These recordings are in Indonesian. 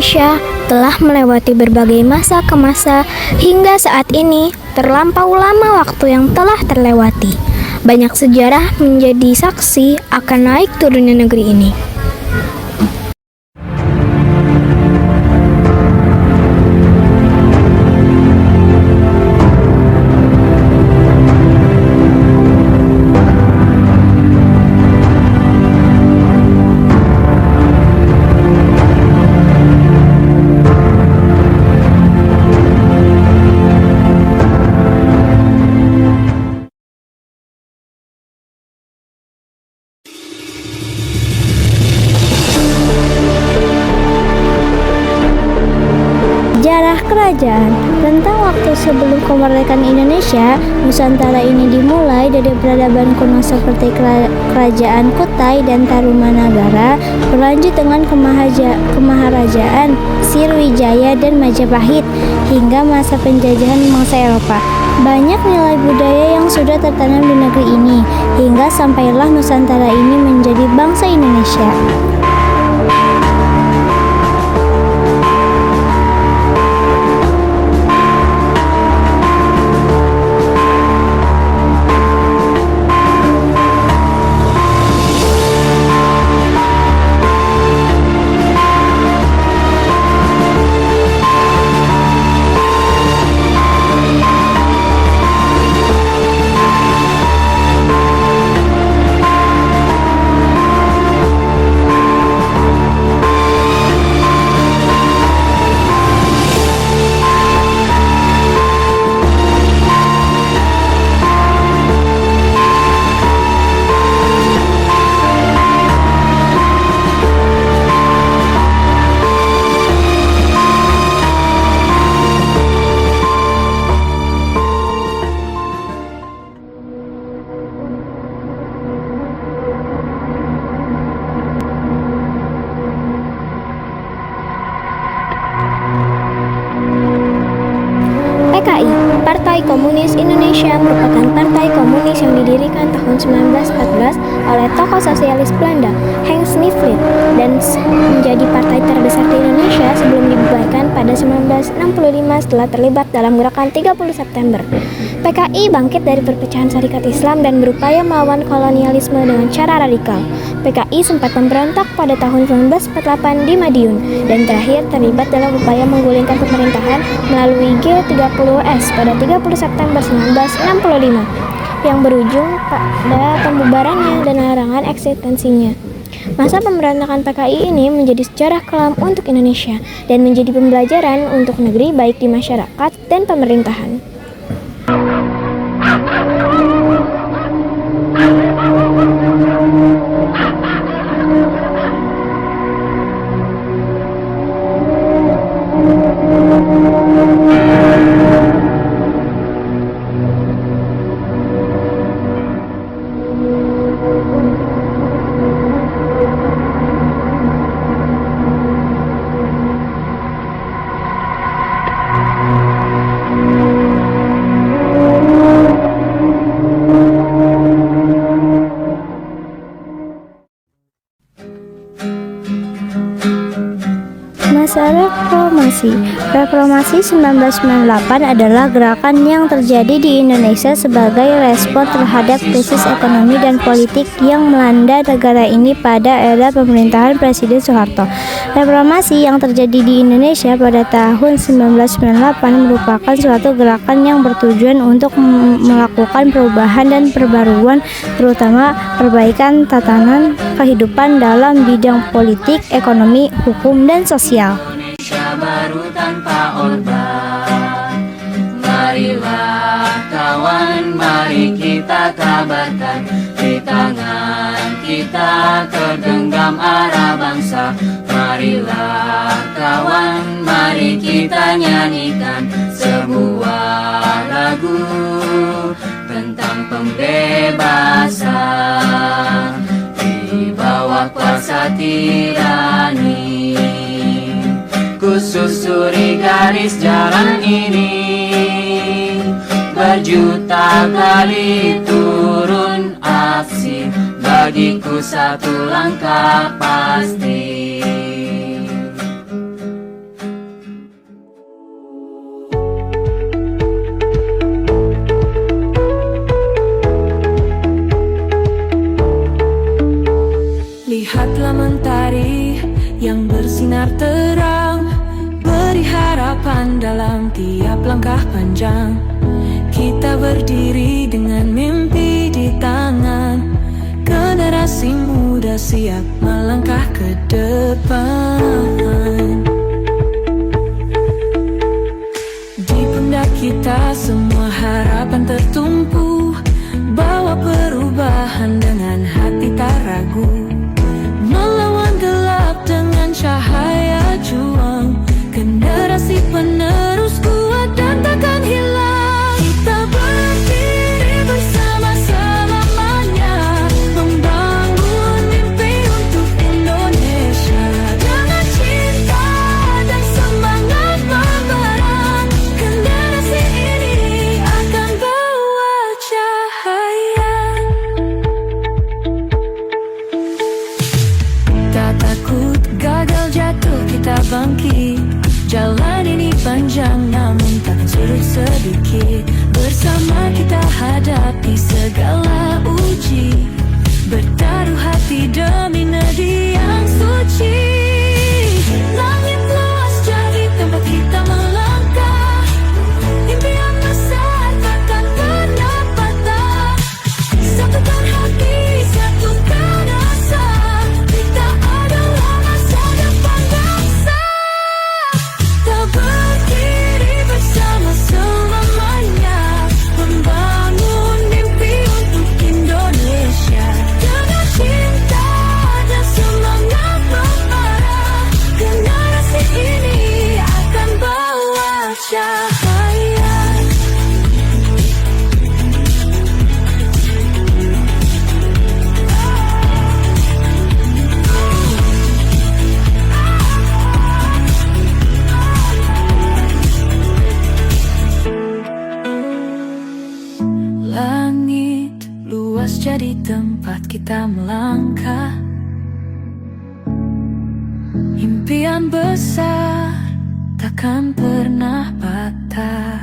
Indonesia telah melewati berbagai masa ke masa hingga saat ini terlampau lama waktu yang telah terlewati. Banyak sejarah menjadi saksi akan naik turunnya negeri ini. Sejarah kerajaan. Tentang waktu sebelum kemerdekaan Indonesia, Nusantara ini dimulai dari peradaban kuno seperti kerajaan Kutai dan Tarumanagara, berlanjut dengan kemaharajaan Sriwijaya dan Majapahit, hingga masa penjajahan bangsa Eropa. Banyak nilai budaya yang sudah tertanam di negeri ini, hingga sampailah Nusantara ini menjadi bangsa Indonesia. PKI, Partai Komunis Indonesia, merupakan partai komunis yang didirikan tahun 1914 oleh tokoh sosialis Belanda, Hans Nivliet, dan menjadi partai terbesar di Indonesia sebelum dibubarkan pada 1965 setelah terlibat dalam gerakan 30 September. PKI bangkit dari perpecahan Syarikat Islam dan berupaya melawan kolonialisme dengan cara radikal. PKI sempat memberontak pada tahun 1948 di Madiun dan terakhir terlibat dalam upaya menggulingkan pemerintahan melalui G30S pada 30 September 1965 yang berujung pada pembubarannya dan larangan eksistensinya. Masa pemberontakan PKI ini menjadi sejarah kelam untuk Indonesia dan menjadi pembelajaran untuk negeri baik di masyarakat dan pemerintahan. Masa Reformasi 1998 adalah gerakan yang terjadi di Indonesia sebagai respon terhadap krisis ekonomi dan politik yang melanda negara ini pada era pemerintahan Presiden Soeharto. Reformasi yang terjadi di Indonesia pada tahun 1998 merupakan suatu gerakan yang bertujuan untuk melakukan perubahan dan perbaruan, terutama perbaikan tatanan kehidupan dalam bidang politik, ekonomi, hukum, dan sosial. Indonesia baru tanpa Orde. Marilah kawan, mari kita kabarkan, di tangan kita tergenggam arah bangsa. Marilah kawan, mari kita nyanyikan sebuah lagu tentang pembebasan di bawah kuasa tirani. Kususuri garis jalan ini, berjuta kali turun aksi, bagiku satu langkah pasti. dalam tiap langkah panjang. Kita berdiri dengan mimpi di tangan. Generasi muda siap melangkah ke depan. Di pundak kita semua harapan tertumpu. Bawa perubahan dengan hati tak ragu. Melawan gelap dengan cahaya juang. Generasi penerus kuat dan takkan hilang. Kita berdiri bersama selamanya, membangun mimpi untuk Indonesia. Dengan cinta dan semangat membara, generasi ini akan bawa cahaya. Tak takut gagal jatuh, kita bangkit. Jalan ini panjang namun takkan sulit sedikit. Bersama kita hadapi segala uji. Bertaruh hati demi negeri yang suci. Langit luas jadi tempat kita melangkah. Impian besar takkan pernah patah. Satukan hati, satukan asa. Kita adalah masa depan bangsa. Kita berdiri bersama selamanya, membangun mimpi untuk Indonesia. Dengan cinta dan semangat membara, generasi ini akan bawa cahaya. Langit luas jadi tempat kita melangkah. Impian besar takkan pernah patah.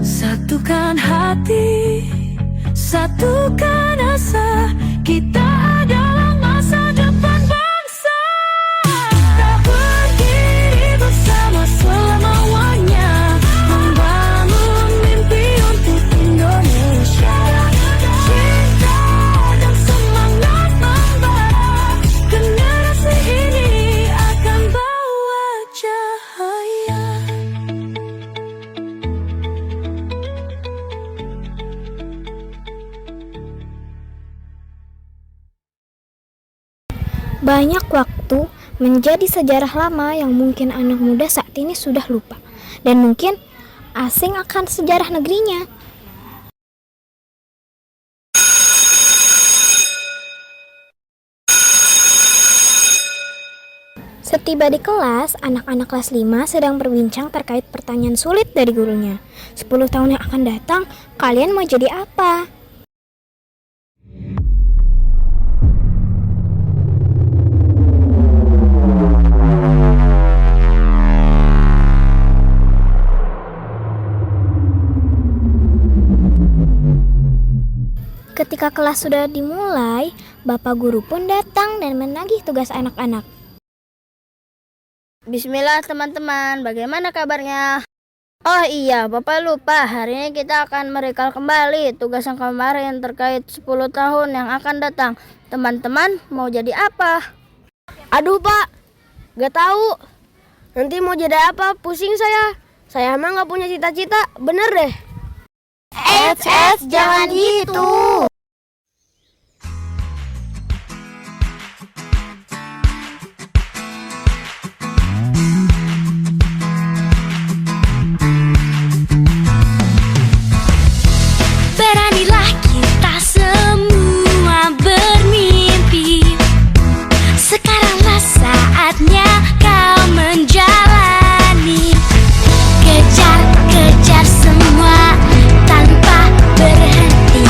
Satukan hati, satukan asa. Kita adalah masa depan bangsa. Kita berdiri bersama selama-lamanya, membangun mimpi untuk Indonesia. Cinta dan semangat membara, generasi ini akan bawa cahaya. Banyak waktu menjadi sejarah lama yang mungkin anak muda saat ini sudah lupa, dan mungkin asing akan sejarah negerinya. Setiba di kelas, anak-anak kelas 5 sedang berbincang terkait pertanyaan sulit dari gurunya. 10 tahun yang akan datang, kalian mau jadi apa? Ketika kelas sudah dimulai, Bapak guru pun datang dan menagih tugas anak-anak. Bismillah teman-teman, bagaimana kabarnya? Oh iya, Bapak lupa, hari ini kita akan merekal kembali tugas yang kemarin terkait 10 tahun yang akan datang. Teman-teman mau jadi apa? Aduh Pak, gak tahu. Nanti mau jadi apa? Pusing saya. Saya emang gak punya cita-cita, bener deh. Jangan gitu. Beranilah kita semua bermimpi. Sekaranglah saatnya kau menjalani. Kejar semua tanpa berhenti.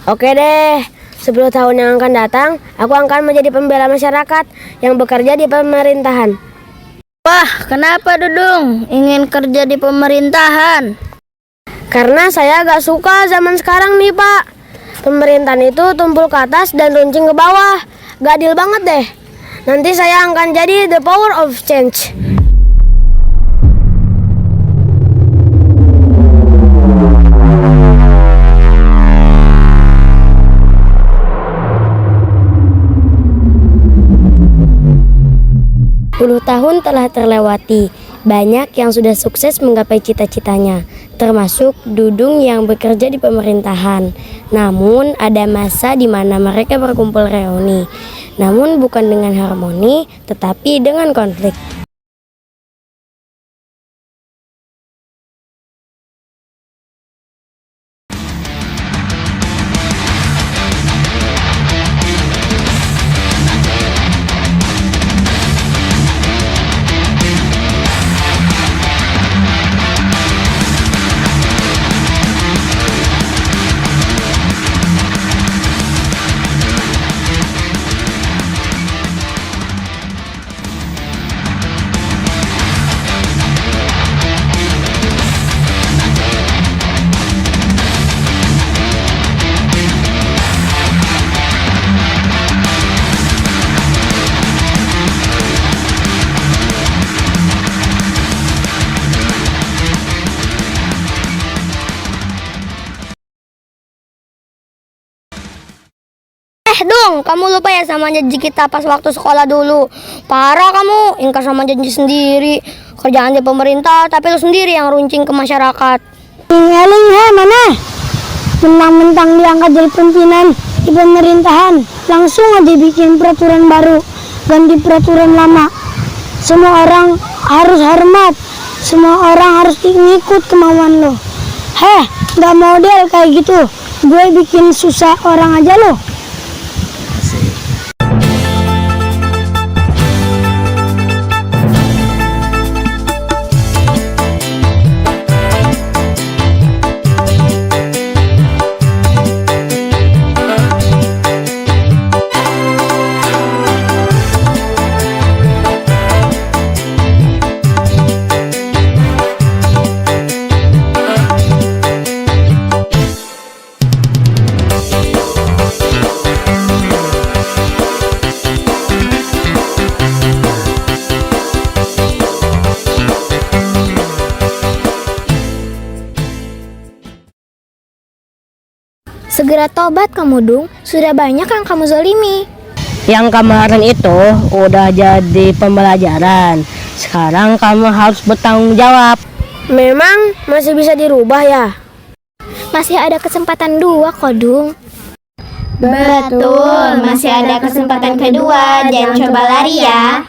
Oke deh, 10 tahun yang akan datang, aku akan menjadi pembela masyarakat yang bekerja di pemerintahan. Wah, kenapa Dudung ingin kerja di pemerintahan? Karena saya gak suka zaman sekarang nih Pak. Pemerintahan itu tumpul ke atas dan runcing ke bawah. Gak adil banget deh. Nanti saya akan jadi the power of change. 10 tahun telah terlewati, banyak yang sudah sukses menggapai cita-citanya, termasuk Dudung yang bekerja di pemerintahan. Namun ada masa di mana mereka berkumpul reuni, namun bukan dengan harmoni, tetapi dengan konflik. Dung, kamu lupa ya sama janji kita pas waktu sekolah dulu. Parah kamu, ingkar sama janji sendiri. Kerjaan di pemerintah, tapi lu sendiri yang runcing ke masyarakat. Ngeling mana? Mentang-mentang diangkat jadi pimpinan di pemerintahan, langsung aja bikin peraturan baru, ganti peraturan lama. Semua orang harus hormat, semua orang harus ngikut kemauan lo. Gak model kayak gitu. Gue bikin susah orang aja lo. Segera tobat kamu Dung, sudah banyak yang kamu zolimi. Yang kemarin itu udah jadi pembelajaran. Sekarang kamu harus bertanggung jawab. Memang masih bisa dirubah ya? Masih ada kesempatan dua kok Dung. Betul, masih ada kesempatan kedua, jangan coba lari ya.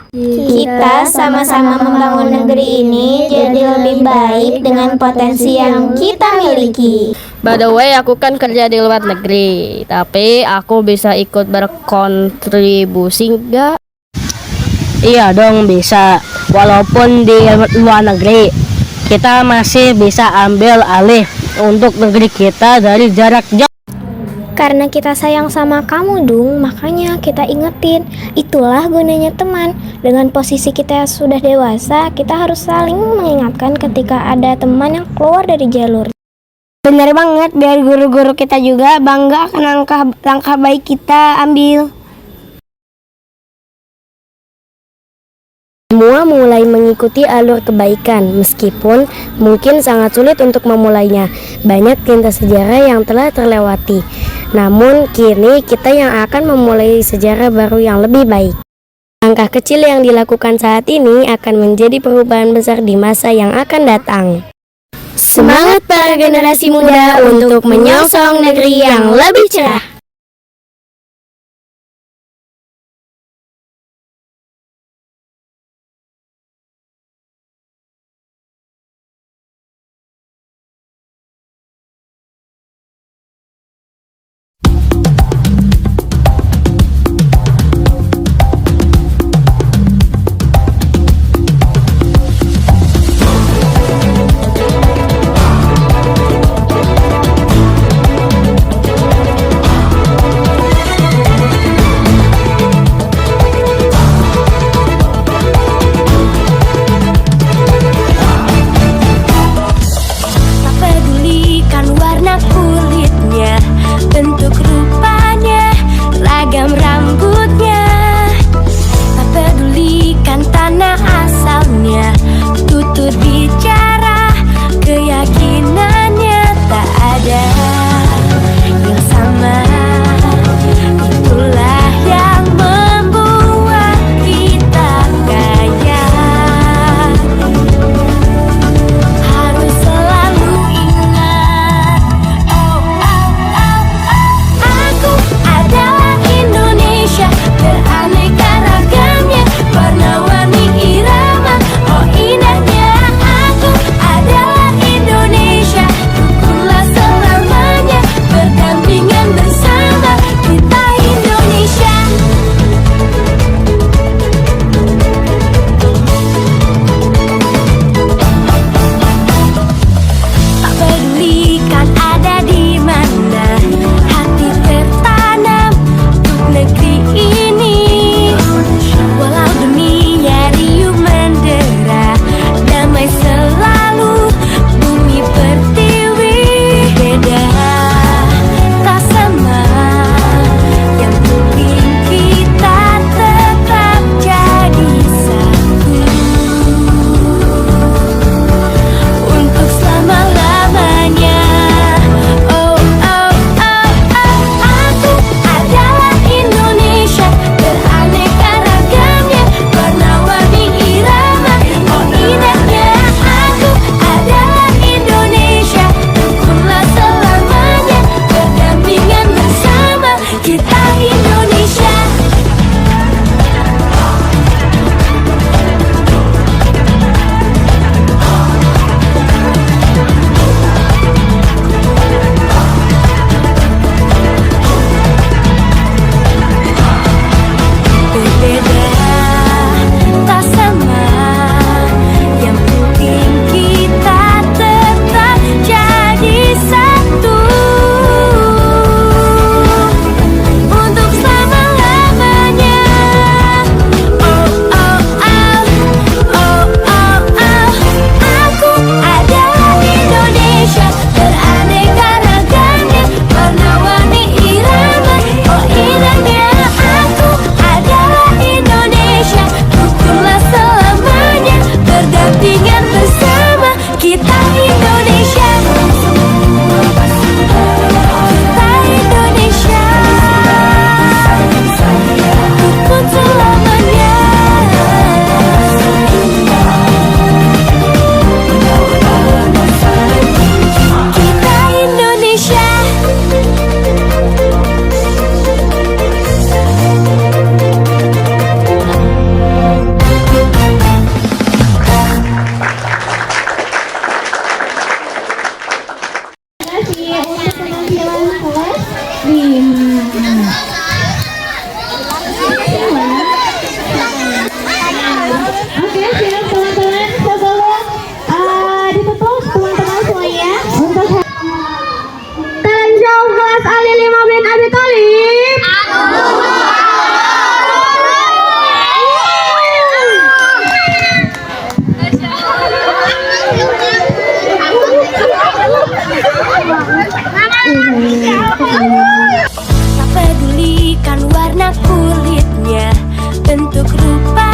Kita sama-sama membangun negeri ini jadi lebih baik dengan potensi yang kita miliki. By the way, aku kan kerja di luar negeri, tapi aku bisa ikut berkontribusi nggak? Iya dong bisa, walaupun di luar negeri, kita masih bisa ambil alih untuk negeri kita dari jarak jauh. Karena kita sayang sama kamu Dung, makanya kita ingetin. Itulah gunanya teman. Dengan posisi kita sudah dewasa, kita harus saling mengingatkan ketika ada teman yang keluar dari jalur. Benar banget, biar guru-guru kita juga bangga akan langkah baik kita ambil. Semua mulai mengikuti alur kebaikan, meskipun mungkin sangat sulit untuk memulainya. Banyak tinta sejarah yang telah terlewati. Namun kini kita yang akan memulai sejarah baru yang lebih baik. Langkah kecil yang dilakukan saat ini akan menjadi perubahan besar di masa yang akan datang. Semangat para generasi muda untuk menyongsong negeri yang lebih cerah. bentuk rupa